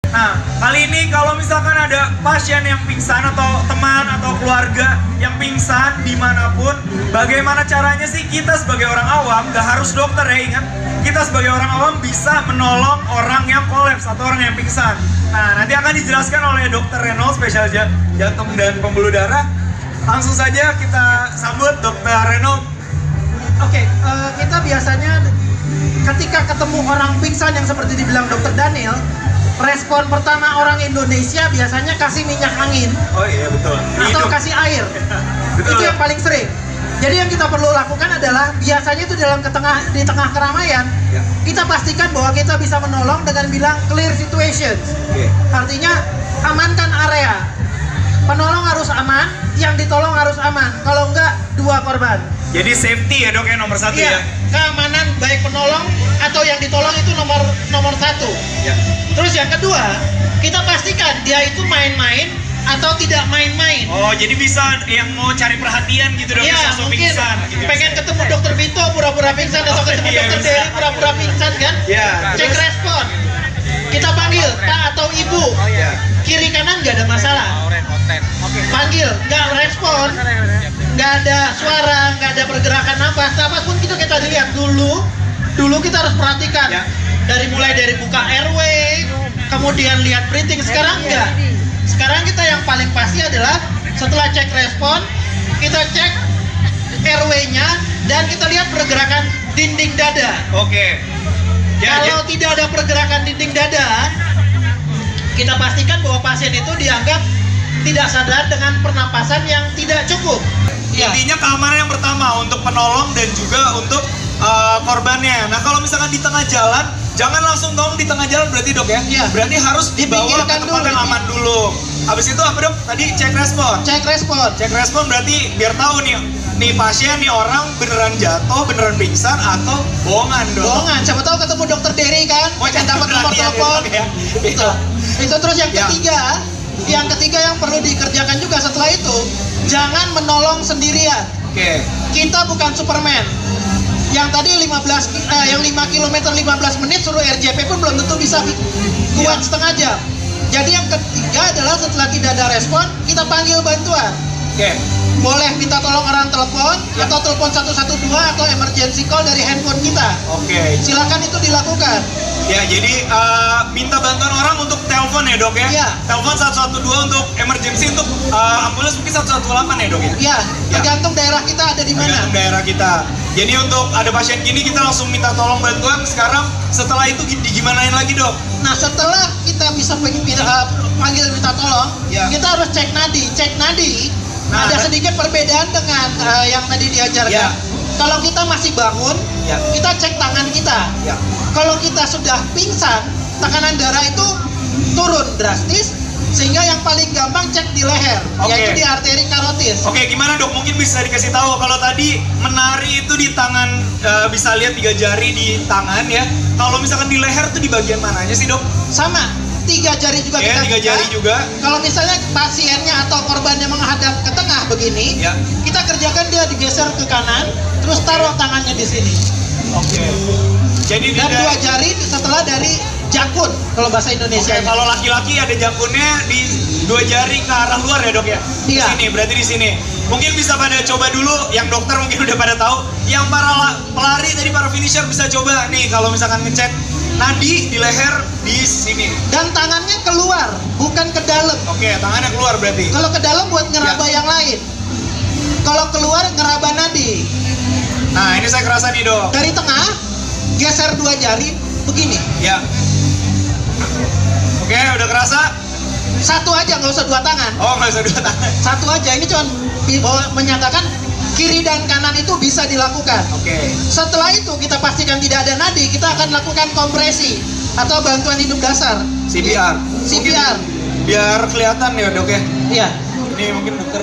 Nah, kali ini kalau misalkan ada pasien yang pingsan atau teman atau keluarga yang pingsan dimanapun, bagaimana caranya sih kita sebagai orang awam, gak harus dokter ya, ingat, kita sebagai orang awam bisa menolong orang yang kolaps atau orang yang pingsan. Nah, nanti akan dijelaskan oleh Dr. Reynold, spesialis jantung dan pembuluh darah. Langsung saja kita sambut Dr. Reynold. Oke, kita biasanya ketika ketemu orang pingsan yang seperti dibilang Dr. Daniel, respon pertama orang Indonesia biasanya kasih minyak angin. Oh iya, betul. Atau kasih air. Betul. Itu yang paling sering. Jadi yang kita perlu lakukan adalah biasanya itu di tengah keramaian, ya, kita pastikan bahwa kita bisa menolong dengan bilang clear situation. Artinya amankan area. Penolong harus aman, yang ditolong harus aman. Kalau enggak, dua korban. Jadi safety ya dok ya nomor satu ya. Keamanan baik penolong atau yang ditolong itu nomor satu. Ya. Terus yang kedua, kita pastikan dia itu main-main atau tidak main-main. Oh, jadi bisa yang mau cari perhatian gitu dok, Iya, sosok mungkin pingsan gitu. pengen ketemu dokter Vito pura-pura pingsan atau ketemu iya, dokter bisa. Dery pura-pura pingsan kan? Iya. Cek respon. Kita panggil Pak atau Ibu. Iya. Kiri kanan nggak ada masalah. Panggil, nggak respon, nggak ada suara, nggak ada pergerakan nafas, pun kita lihat dulu kita harus perhatikan. Ya. Mulai dari buka airway, kemudian lihat breathing. Sekarang enggak. Sekarang kita yang paling pasti adalah setelah cek respon, kita cek airway-nya dan kita lihat pergerakan dinding dada. Oke. Ya, Kalau tidak ada pergerakan dinding dada, kita pastikan bahwa pasien itu dianggap tidak sadar dengan pernapasan yang tidak cukup. Intinya keamanan yang pertama untuk penolong dan juga untuk korbannya. Nah, kalau misalkan di tengah jalan, jangan langsung tolong di tengah jalan berarti dok ya? Iya. Berarti harus dibawa ke tempat yang aman dulu. Habis itu apa dok? Tadi cek respon. Cek respon. Cek respon berarti biar tahu nih pasien, nih orang beneran jatuh, beneran pingsan atau bohongan dok. Bohongan. Siapa tahu ketemu dokter Dery kan? Kan dapat nomor telepon. Ya. Itu terus yang ketiga. Yang ketiga yang perlu dikerjakan juga setelah itu, jangan menolong sendirian. Oke. Kita bukan Superman. Yang tadi 5 km 15 menit suruh RJP pun belum tentu bisa kuat setengah jam. Jadi yang ketiga adalah setelah tidak ada respon, kita panggil bantuan. Oke. Boleh minta tolong orang telepon atau telepon 112 atau emergency call dari handphone kita. Oke. Silakan itu dilakukan. Ya, jadi minta bantuan orang untuk telepon ya dok ya? Iya. Telepon 112 untuk emergency, untuk ambulans mungkin 118 ya dok ya? Iya, tergantung daerah kita ada di mana. Tergantung daerah kita. Jadi untuk ada pasien gini kita langsung minta tolong bantuan. Sekarang setelah itu digimanain lagi dok? Nah, setelah kita bisa panggil minta tolong, kita harus cek nadi. Cek nadi ada sedikit perbedaan dengan yang tadi diajarkan. Kalau kita masih bangun, kita cek tangan kita. Kalau kita sudah pingsan, tekanan darah itu turun drastis, sehingga yang paling gampang cek di leher, yaitu di arteri karotis. Oke, gimana dok? Mungkin bisa dikasih tahu. Kalau tadi menari itu di tangan, bisa lihat 3 jari di tangan ya. Kalau misalkan di leher itu di bagian mananya sih dok? Sama, 3 jari juga kita 3 jari juga. Kalau misalnya pasiennya atau korbannya menghadap ke tengah begini, kita kerjakan dia digeser ke kanan, terus taruh tangannya di sini. Oke. Jadi dan 2 jari setelah dari jakun kalau bahasa Indonesia. Kalau laki-laki ada jakunnya di 2 jari ke arah luar ya dok ya? Di sini, berarti di sini. Mungkin bisa pada coba dulu, yang dokter mungkin udah pada tahu. Yang para pelari tadi, para finisher bisa coba nih kalau misalkan ngecek nadi di leher di sini. Dan tangannya keluar, bukan ke dalam. Oke, tangannya keluar berarti. Kalau ke dalam buat ngeraba yang lain. Kalau keluar ngeraba nadi. Nah, ini saya kerasa nih dok. Dari tengah, geser 2 jari begini. Ya. Oke, udah kerasa? Satu aja, nggak usah 2 tangan. Oh, nggak usah 2 tangan. Satu aja, ini cuma menyatakan kiri dan kanan itu bisa dilakukan. Oke. Setelah itu kita pastikan tidak ada nadi, kita akan lakukan kompresi atau bantuan hidup dasar. CPR. CPR. Biar kelihatan ya dok ya? Iya. Ini mungkin dokter.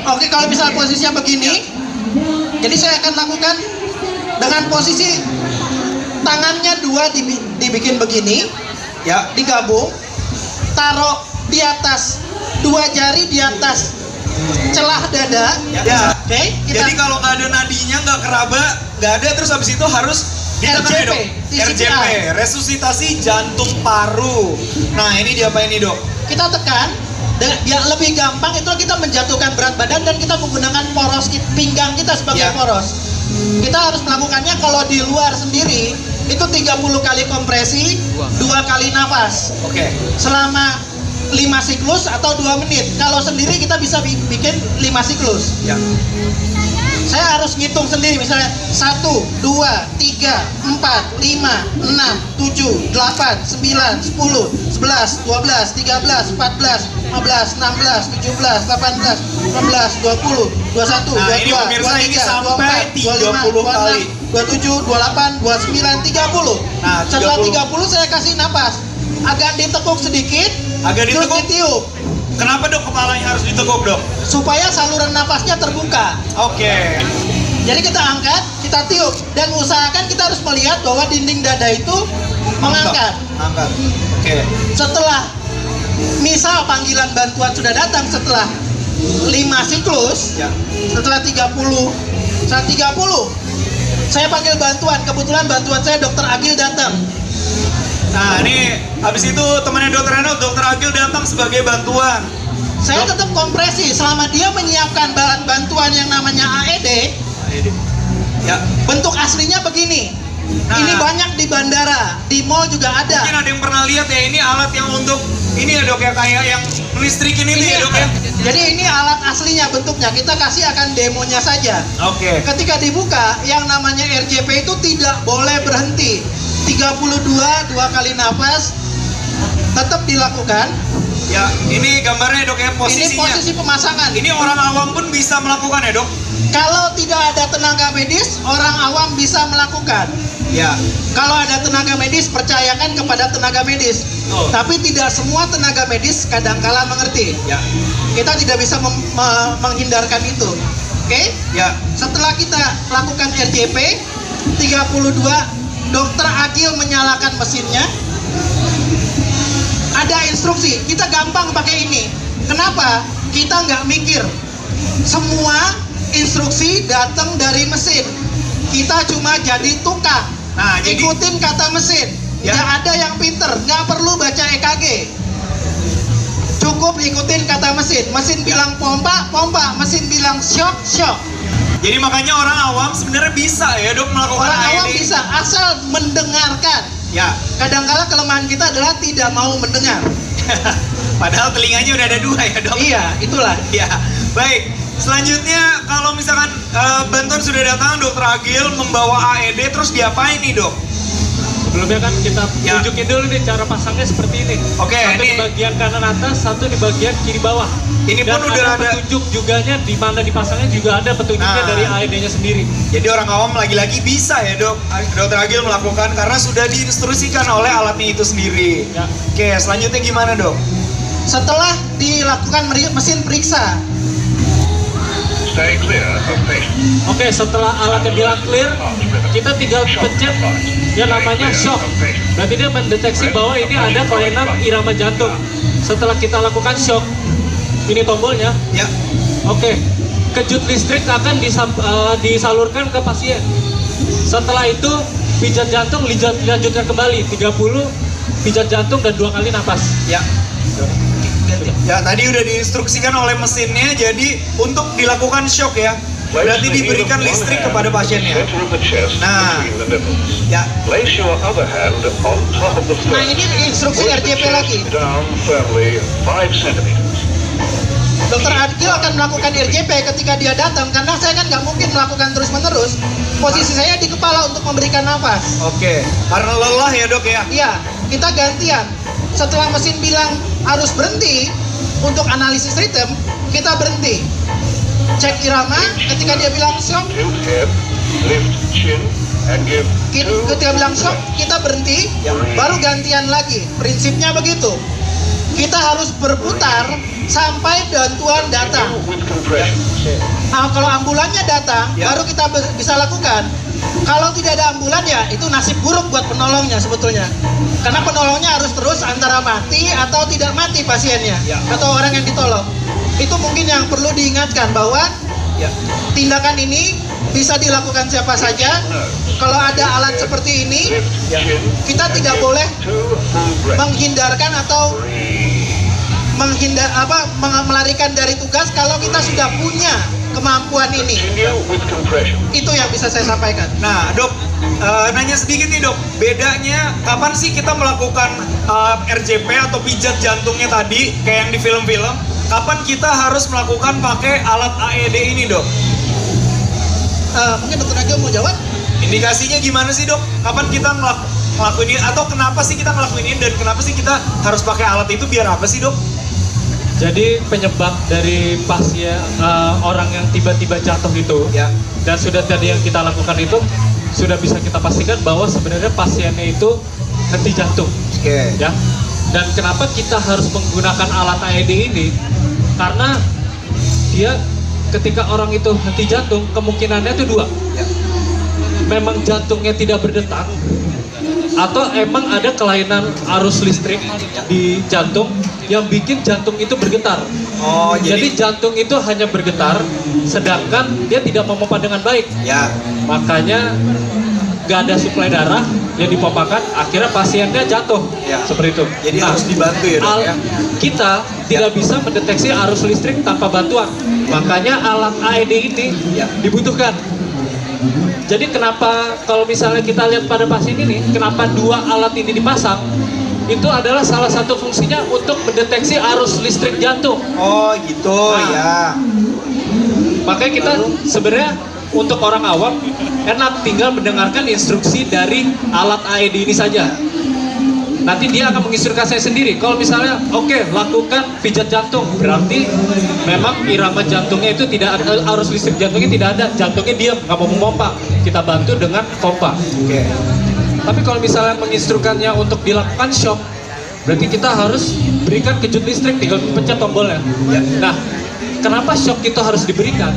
Oke, kalau misalnya posisinya begini, jadi saya akan lakukan dengan posisi tangannya 2 dibikin begini, digabung, taruh di atas 2 jari di atas celah dada. Oke. Jadi kalau nggak ada nadinya, nggak keraba, nggak ada, terus habis itu harus Ditekan ya, Dok? RJP, resusitasi jantung paru. Nah, ini diapain nih, Dok? Kita tekan, yang lebih gampang itu kita menjatuhkan berat badan dan kita menggunakan poros pinggang kita sebagai poros. Kita harus melakukannya kalau di luar sendiri itu 30 kali kompresi, 2 kali nafas. Selama 5 siklus atau 2 menit. Kalau sendiri kita bisa bikin 5 siklus. Saya harus ngitung sendiri, misalnya 1, 2, 3, 4, 5, 6, 7, 8, 9, 10, 11, 12, 13, 14, 15, 16, 17, 18, 19, 20, 21, 22, 23, 24, 25, 26, 27, 28, 29, 30, setelah 30 saya kasih napas agak ditekuk sedikit, terus ditiup. Kenapa, Dok, kepalanya harus ditekuk, Dok? Supaya saluran napasnya terbuka. Jadi kita angkat, kita tiup, dan usahakan kita harus melihat bahwa dinding dada itu mengangkat. Setelah misal panggilan bantuan sudah datang setelah 5 siklus, setelah 30, saya panggil bantuan. Kebetulan bantuan saya Dokter Agil datang. Nah, ini habis itu temannya Dokter Reno, Dokter Agil datang sebagai bantuan. Saya tetap kompresi selama dia menyiapkan bahan bantuan yang namanya AED. Bentuk aslinya begini. Ini banyak di bandara, di mall juga ada. Mungkin ada yang pernah lihat ya, ini alat yang untuk ini ya, Dok, ya, kayak yang listrikin ini ya, Dok, ya. Jadi ini alat aslinya bentuknya. Kita kasih akan demonya saja. Ketika dibuka, yang namanya RJP itu tidak boleh berhenti. 32 2 kali nafas tetap dilakukan. Ini gambarnya, Dok, ya, posisinya. Ini posisi pemasangan. Ini orang awam pun bisa melakukan ya, Dok? Kalau tidak ada tenaga medis, orang awam bisa melakukan. Kalau ada tenaga medis, percayakan kepada tenaga medis. Tapi tidak semua tenaga medis kadangkala mengerti. Kita tidak bisa menghindarkan itu. Setelah kita lakukan RJP 32, Dokter Agil menyalakan mesinnya. Ada instruksi, kita gampang pakai ini. Kenapa? Kita nggak mikir. Semua instruksi datang dari mesin. Kita cuma jadi tukang. Ikutin kata mesin. Nggak ada yang pinter, nggak perlu baca EKG. Cukup ikutin kata mesin. Mesin bilang pompa, pompa. Mesin bilang shock, shock. Jadi makanya orang awam sebenarnya bisa ya, Dok, melakukan Orang AED. awam bisa, asal mendengarkan. Kadangkala kelemahan kita adalah tidak mau mendengar. Padahal telinganya udah ada 2 ya, Dok? Iya, itulah. Baik, selanjutnya kalau misalkan bantuan sudah datang, Dokter Agil membawa AED, terus diapain nih, Dok? Sebelumnya kan kita tunjukin dulu nih cara pasangnya seperti ini. Satu di bagian kanan atas, satu di bagian kiri bawah. Ini dan pun udah ada petunjuk juganya di mana dipasangnya, juga ada petunjuknya dari AED-nya sendiri. Jadi orang awam lagi-lagi bisa ya, Dok, Dokter Agil melakukan karena sudah diinstruksikan oleh alatnya itu sendiri. Selanjutnya gimana, Dok? Setelah dilakukan mesin periksa. Setelah alatnya bilang clear, kita tinggal pencet yang namanya shock. Berarti dia mendeteksi bahwa ini ada kelainan irama jantung. Setelah kita lakukan shock, ini tombolnya. Kejut listrik akan disalurkan ke pasien. Setelah itu pijat jantung dilanjutkan kembali 30 pijat jantung dan 2 kali nafas. Tadi udah diinstruksikan oleh mesinnya, jadi untuk dilakukan shock ya. Berarti diberikan listrik kepada pasiennya. Nah, ini instruksi RJP lagi. Dokter Agil akan melakukan RJP ketika dia datang, karena saya kan nggak mungkin melakukan terus-menerus. Posisi saya di kepala untuk memberikan nafas. Karena lelah ya, Dok, ya? Iya, kita gantian. Setelah mesin bilang harus berhenti untuk analisis ritme, kita berhenti. Cek irama, ketika dia bilang shock, ketika bilang shock, kita berhenti, baru gantian lagi. Prinsipnya begitu. Kita harus berputar sampai bantuan datang. Nah, kalau ambulannya datang, baru kita bisa lakukan. Kalau tidak ada ambulan, ya itu nasib buruk buat penolongnya sebetulnya. Karena penolongnya harus terus antara mati atau tidak mati pasiennya, atau orang yang ditolong. Itu mungkin yang perlu diingatkan bahwa tindakan ini bisa dilakukan siapa saja, kalau ada alat seperti ini, kita tidak boleh menghindarkan atau melarikan dari tugas kalau kita sudah punya kemampuan ini. Itu yang bisa saya sampaikan. Nah, Dok, nanya sedikit nih, Dok. Bedanya kapan sih kita melakukan RJP atau pijat jantungnya tadi kayak yang di film-film? Kapan kita harus melakukan pakai alat AED ini, Dok? Mungkin Dokter Agil mau jawab? Indikasinya gimana sih, Dok? Kapan kita ngelakuin ini atau kenapa sih kita ngelakuin ini dan kenapa sih kita harus pakai alat itu biar apa sih, Dok? Jadi penyebab dari pasien orang yang tiba-tiba jatuh itu, Ya. dan sudah tadi yang kita lakukan itu sudah bisa kita pastikan bahwa sebenarnya pasiennya itu henti jantung, Oke. ya. Dan kenapa kita harus menggunakan alat AED ini? Karena dia ketika orang itu henti jantung, kemungkinannya itu dua. Ya. Memang jantungnya tidak berdetak, atau emang ada kelainan arus listrik di jantung yang bikin jantung itu bergetar. Oh, Jadi jantung itu hanya bergetar, sedangkan dia tidak memompa dengan baik. ya. Makanya gak ada suplai darah yang dipompakan, akhirnya pasiennya jatuh. Ya. Seperti itu. Jadi harus dibantu ya, Dok, ya. Kita tidak bisa mendeteksi arus listrik tanpa bantuan. Makanya alat AED ini Ya. dibutuhkan. Jadi kenapa kalau misalnya kita lihat pada pasien ini, kenapa dua alat ini dipasang? Itu adalah salah satu fungsinya untuk mendeteksi arus listrik jantung. Oh, gitu, Nah. ya. Makanya kita sebenarnya untuk orang awam enak tinggal mendengarkan instruksi dari alat AED ini saja. Nanti dia akan menginstruksikan saya sendiri. Kalau misalnya, oke, lakukan pijat jantung, berarti memang irama jantungnya itu tidak ada, arus listrik jantungnya tidak ada, jantungnya diam, nggak mau memompa. Kita bantu dengan pompa. Oke. Tapi kalau misalnya menginstruksikannya untuk dilakukan shock, berarti kita harus berikan kejut listrik, tinggal pencet tombolnya. Ya. Nah, kenapa shock itu harus diberikan?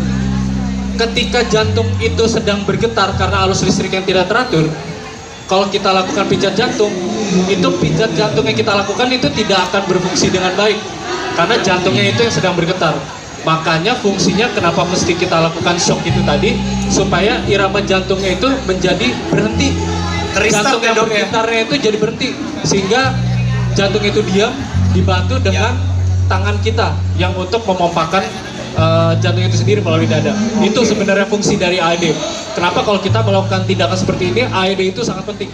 Ketika jantung itu sedang bergetar karena arus listrik yang tidak teratur, kalau kita lakukan pijat jantung, itu pijat jantung yang kita lakukan itu tidak akan berfungsi dengan baik karena jantungnya itu yang sedang bergetar. Makanya fungsinya kenapa mesti kita lakukan shock itu tadi, supaya irama jantungnya itu menjadi berhenti. Restart Jantung ya, yang Dok, ya? bergetarnya itu jadi berhenti, sehingga jantung itu diam, dibantu dengan tangan kita yang untuk memompakan jantung itu sendiri melalui dada. Itu sebenarnya fungsi dari AED. Kenapa kalau kita melakukan tindakan seperti ini, AED itu sangat penting.